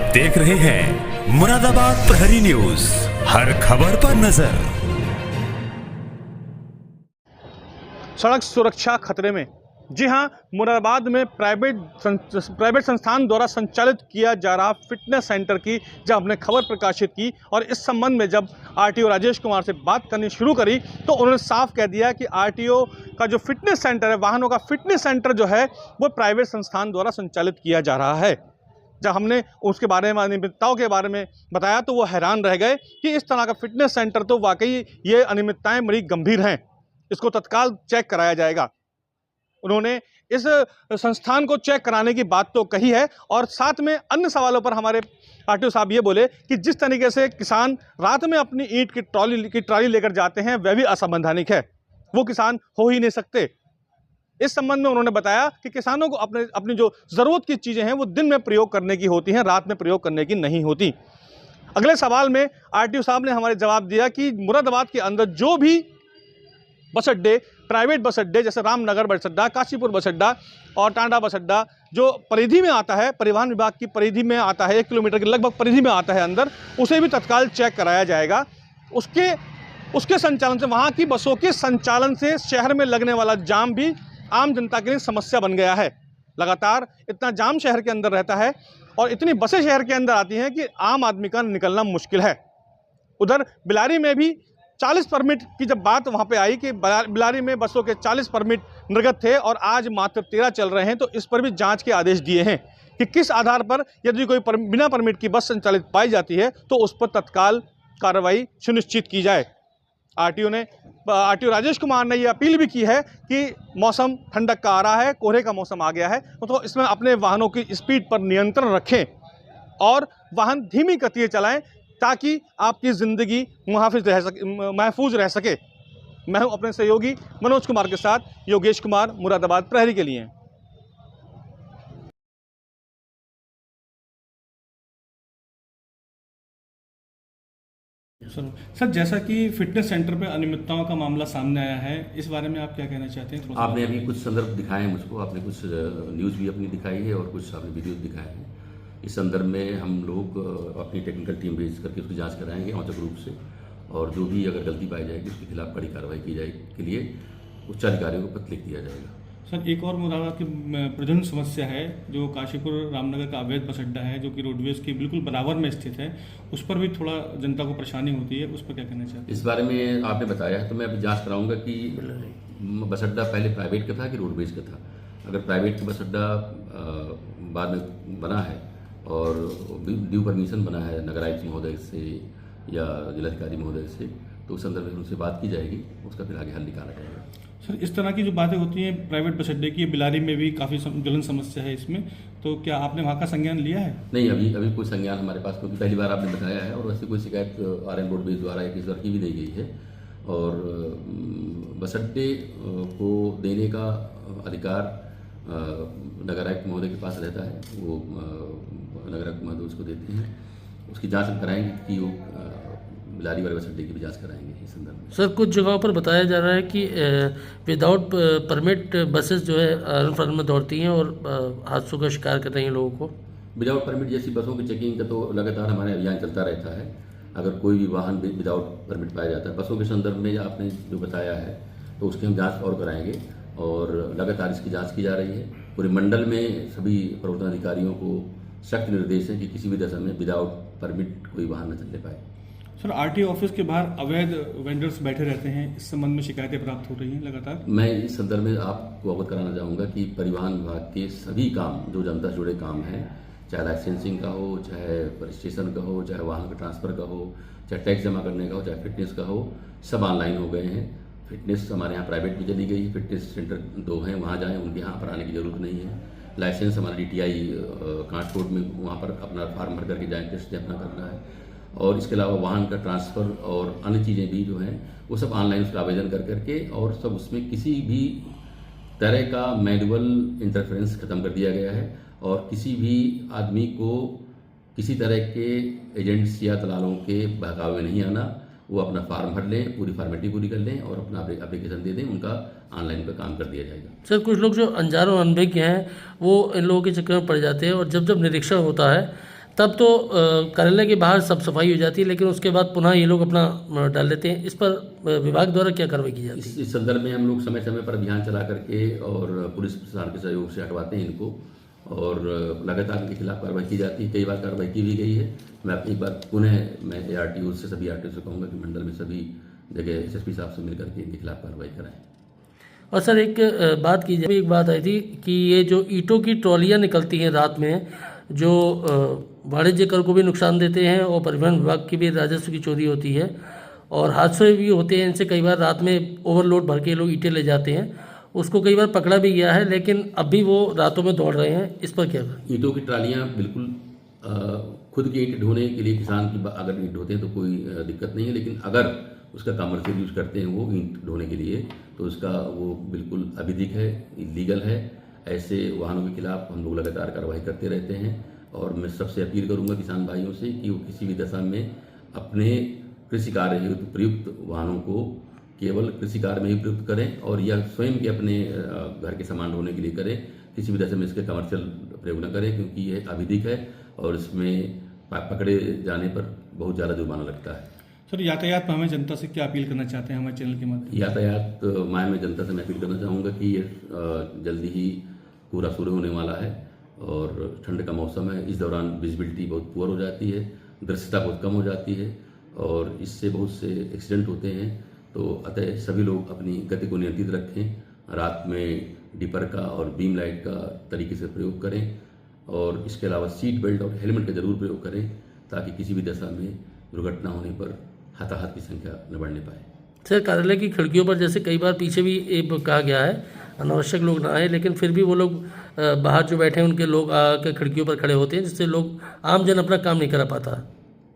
देख रहे हैं मुरादाबाद प्रहरी न्यूज, हर खबर पर नजर। सड़क सुरक्षा खतरे में। जी हां, मुरादाबाद में प्राइवेट संस्थान द्वारा संचालित किया जा रहा फिटनेस सेंटर की जब हमने खबर प्रकाशित की और इस संबंध में जब आरटीओ राजेश कुमार से बात करनी शुरू करी तो उन्होंने साफ कह दिया कि आरटीओ का जो फिटनेस सेंटर है, वाहनों का फिटनेस सेंटर जो है वो प्राइवेट संस्थान द्वारा संचालित किया जा रहा है। जब हमने उसके बारे में, अनियमितताओं के बारे में बताया तो वो हैरान रह गए कि इस तरह का फिटनेस सेंटर तो वाकई ये अनियमितताएं बड़ी गंभीर हैं, इसको तत्काल चेक कराया जाएगा। उन्होंने इस संस्थान को चेक कराने की बात तो कही है और साथ में अन्य सवालों पर हमारे आरटीओ साहब ये बोले कि जिस तरीके से किसान रात में अपनी ईंट की ट्रॉली लेकर जाते हैं वह भी असंवैधानिक है, वो किसान हो ही नहीं सकते। इस संबंध में उन्होंने बताया कि किसानों को अपनी जो ज़रूरत की चीज़ें हैं वो दिन में प्रयोग करने की होती हैं, रात में प्रयोग करने की नहीं होती। अगले सवाल में आरटीओ साहब ने हमारे जवाब दिया कि मुरादाबाद के अंदर जो भी बस अड्डे, प्राइवेट बस अड्डे जैसे रामनगर बस अड्डा, काशीपुर बस अड्डा और टांडा बस अड्डा जो परिधि में आता है, परिवहन विभाग की परिधि में आता है, 1 किलोमीटर की लगभग परिधि में आता है अंदर, उसे भी तत्काल चेक कराया जाएगा। उसके संचालन से, वहाँ की बसों के संचालन से शहर में लगने वाला जाम भी आम जनता के लिए समस्या बन गया है। लगातार इतना जाम शहर के अंदर रहता है और इतनी बसें शहर के अंदर आती हैं कि आम आदमी का निकलना मुश्किल है। उधर बिलारी में भी 40 परमिट की जब बात वहाँ पे आई कि बिलारी में बसों के 40 परमिट निर्गत थे और आज मात्र 13 चल रहे हैं, तो इस पर भी जांच के आदेश दिए हैं कि किस आधार पर यदि कोई बिना परमिट की बस संचालित पाई जाती है तो उस पर तत्काल कार्रवाई सुनिश्चित की जाए। आरटीओ राजेश कुमार ने यह अपील भी की है कि मौसम ठंडक का आ रहा है, कोहरे का मौसम आ गया है, तो इसमें अपने वाहनों की स्पीड पर नियंत्रण रखें और वाहन धीमी गति से चलाएं ताकि आपकी ज़िंदगी महफूज रह सके। मैं हूं अपने सहयोगी मनोज कुमार के साथ योगेश कुमार, मुरादाबाद प्रहरी के लिए। सर, जैसा कि फिटनेस सेंटर पे अनियमितताओं का मामला सामने आया है, इस बारे में आप क्या कहना चाहते हैं? आपने अभी कुछ संदर्भ दिखाए हैं मुझको, आपने कुछ न्यूज़ भी अपनी दिखाई है और कुछ आपने वीडियो दिखाए हैं। इस संदर्भ में हम लोग अपनी टेक्निकल टीम भेज करके उसकी जांच कराएंगे औचक रूप से, और जो भी अगर गलती पाई जाएगी उसके खिलाफ कड़ी कार्रवाई की जाएगी के लिए उच्चाधिकारियों को पत्र लिख दिया जाएगा। सर, एक और मुरादाबाद की प्रधान समस्या है जो काशीपुर रामनगर का अवैध बस अड्डा है जो कि रोडवेज के बिल्कुल बराबर में स्थित है, उस पर भी थोड़ा जनता को परेशानी होती है, उस पर क्या कहना चाहते हैं? इस बारे में आपने बताया है तो मैं अभी जांच कराऊंगा कि बस अड्डा पहले प्राइवेट का था कि रोडवेज का था। अगर प्राइवेट का बस अड्डा बाद में बना है और ड्यू परमिशन बना है नगर आयुक्त महोदय से या जिलाधिकारी महोदय से, तो उस संदर्भ में उनसे बात की जाएगी, उसका फिर आगे हल निकाला जाएगा। सर, इस तरह की जो बातें होती हैं प्राइवेट बस अड्डे की, बिलारी में भी काफ़ी ज्वलन समस्या है इसमें, तो क्या आपने वहाँ का संज्ञान लिया है? नहीं, अभी कोई संज्ञान हमारे पास, क्योंकि पहली बार आपने बताया है और वैसे कोई शिकायत RM रोडवेज द्वारा या किसी की भी नहीं गई है। और बस अड्डे को देने का अधिकार नगर आयुक्त महोदय के पास रहता है, वो नगर आयुक्त महोदय उसको देते हैं। उसकी जांच हम कराएंगे कि वो बिलारी वाले बस अड्डे की भी जांच कराएंगे इस संदर्भ में। सर, कुछ जगहों पर बताया जा रहा है कि विदाउट परमिट बसेस जो है अनफर्म में दौड़ती हैं और हादसों का शिकार कर रही हैं लोगों को। विदाउट परमिट जैसी बसों की चेकिंग का तो लगातार हमारे अभियान चलता रहता है। अगर कोई भी वाहन विदाउट परमिट पाया जाता है बसों के संदर्भ में आपने जो बताया है, तो उसकी हम जाँच और कराएंगे और लगातार इसकी जाँच की जा रही है। पूरे मंडल में सभी प्रवर्तन अधिकारियों को सख्त निर्देश है कि किसी भी दशा में विदाउट परमिट कोई वाहन न चलने पाए। सर, आरटीओ ऑफिस के बाहर अवैध वेंडर्स बैठे रहते हैं, इस संबंध में शिकायतें प्राप्त हो रही हैं लगातार। मैं इस संदर्भ में आपको अवगत कराना चाहूँगा कि परिवहन विभाग के सभी काम जो जनता से जुड़े काम हैं, चाहे लाइसेंसिंग का हो, चाहे रजिस्ट्रेशन का हो, चाहे वाहन का ट्रांसफ़र का हो, चाहे टैक्स जमा करने का हो, चाहे फिटनेस का हो, सब ऑनलाइन हो गए हैं। फिटनेस हमारे यहाँ प्राइवेट में चली गई है, फिटनेस सेंटर 2 हैं, वहाँ जाएँ, उनके यहाँ पर आने की ज़रूरत नहीं है। लाइसेंस हमारा DTI कांटकोट में, वहाँ पर अपना फॉर्म भर करके जाएँ, टेस्ट अपना करना है। और इसके अलावा वाहन का ट्रांसफ़र और अन्य चीज़ें भी जो हैं वो सब ऑनलाइन उसका आवेदन कर करके, और सब उसमें किसी भी तरह का मैनुअल इंटरफेरेंस ख़त्म कर दिया गया है और किसी भी आदमी को किसी तरह के एजेंट्स या दलालों के बहकावे में नहीं आना। वो अपना फॉर्म भर लें, पूरी फॉर्मेलिटी पूरी कर लें और अपना एप्लीकेशन दे दें, उनका ऑनलाइन पर काम कर दिया जाएगा। सर, कुछ लोग जो अनजान और अनभिज्ञ हैं वो इन लोगों के चक्कर में पड़ जाते हैं और जब निरीक्षण होता है तब तो कार्यालय के बाहर सब सफाई हो जाती है, लेकिन उसके बाद पुनः ये लोग अपना डाल लेते हैं। इस पर विभाग द्वारा क्या कार्रवाई की जाती है? इस संदर्भ में हम लोग समय समय पर अभियान चला करके और पुलिस प्रशासन के सहयोग से हटवाते हैं इनको, और लगातार इनके खिलाफ कार्रवाई की जाती है। कई बार कार्रवाई की भी गई है। मैं एक बार पुनः मैं ARTO से सभी ARTO से कहूँगा कि मंडल में सभी जगह SSP साहब से मिलकर के इनके खिलाफ कार्रवाई कराएं। और सर एक बात की जाए, एक बात आई थी कि ये जो ईंटों की ट्रॉलियाँ निकलती हैं रात में, जो वाणिज्य कर को भी नुकसान देते हैं और परिवहन विभाग की भी राजस्व की चोरी होती है और हादसे भी होते हैं इनसे। कई बार रात में ओवरलोड भर के लोग ईंटें ले जाते हैं, उसको कई बार पकड़ा भी गया है, लेकिन अब भी वो रातों में दौड़ रहे हैं। इस पर क्या करें? ईंटों की ट्रालियाँ बिल्कुल खुद की ईंट ढोने के लिए किसान की अगर ईंट ढोते हैं तो कोई दिक्कत नहीं है, लेकिन अगर उसका कमर्शियल यूज करते हैं वो ईंट ढोने के लिए, तो उसका वो बिल्कुल अविधिक है, इलीगल है। ऐसे वाहनों के खिलाफ हम लोग लगातार कार्रवाई करते रहते हैं। और मैं सबसे अपील करूंगा किसान भाइयों से कि वो किसी भी दशा में अपने कृषि कार्य हेतु प्रयुक्त वाहनों को केवल कृषि कार्य में ही प्रयुक्त करें, और या स्वयं के अपने घर के सामान ढोने के लिए करें। किसी भी दशा में इसके कमर्शियल प्रयोग न करें, क्योंकि ये अविधिक है और इसमें पकड़े जाने पर बहुत ज़्यादा जुर्माना लगता है। सर, यातायात में हमें जनता से क्या अपील करना चाहते हैं हमारे चैनल के माध्यम? यातायात में जनता से मैं अपील करना चाहूँगा कि ये जल्दी ही पूरा शुरू होने वाला है और ठंड का मौसम है। इस दौरान विजिबिलिटी बहुत पुअर हो जाती है, दृश्यता बहुत कम हो जाती है और इससे बहुत से एक्सीडेंट होते हैं। तो अतः सभी लोग अपनी गति को नियंत्रित रखें। रात में डिपर का और बीम लाइट का तरीके से प्रयोग करें, और इसके अलावा सीट बेल्ट और हेलमेट का जरूर प्रयोग करें, ताकि किसी भी दशा में दुर्घटना होने पर हताहत की संख्या न बढ़ने पाए। सर, कार्यालय की खिड़कियों पर जैसे कई बार पीछे भी कहा गया है अनावश्यक लोग ना आए, लेकिन फिर भी वो लोग बाहर जो बैठे हैं उनके लोग आकर खिड़कियों पर खड़े होते हैं, जिससे लोग आम जन अपना काम नहीं करा पाता।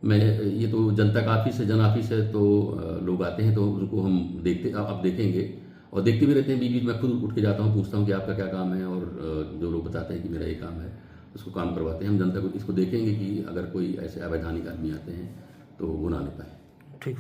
ये तो जनता का ऑफिस है, जन ऑफिस है, तो लोग आते हैं तो उनको हम देखते अब देखेंगे और देखते भी रहते हैं। बीच बीच में खुद उठ के जाता हूँ, पूछता हूँ कि आपका क्या काम है, और जो लोग बताते हैं कि मेरा ये काम है, उसको काम करवाते हैं। हम जनता को इसको देखेंगे कि अगर कोई ऐसे अवैधानिक आदमी आते हैं तो वो ना ले पाए। ठीक।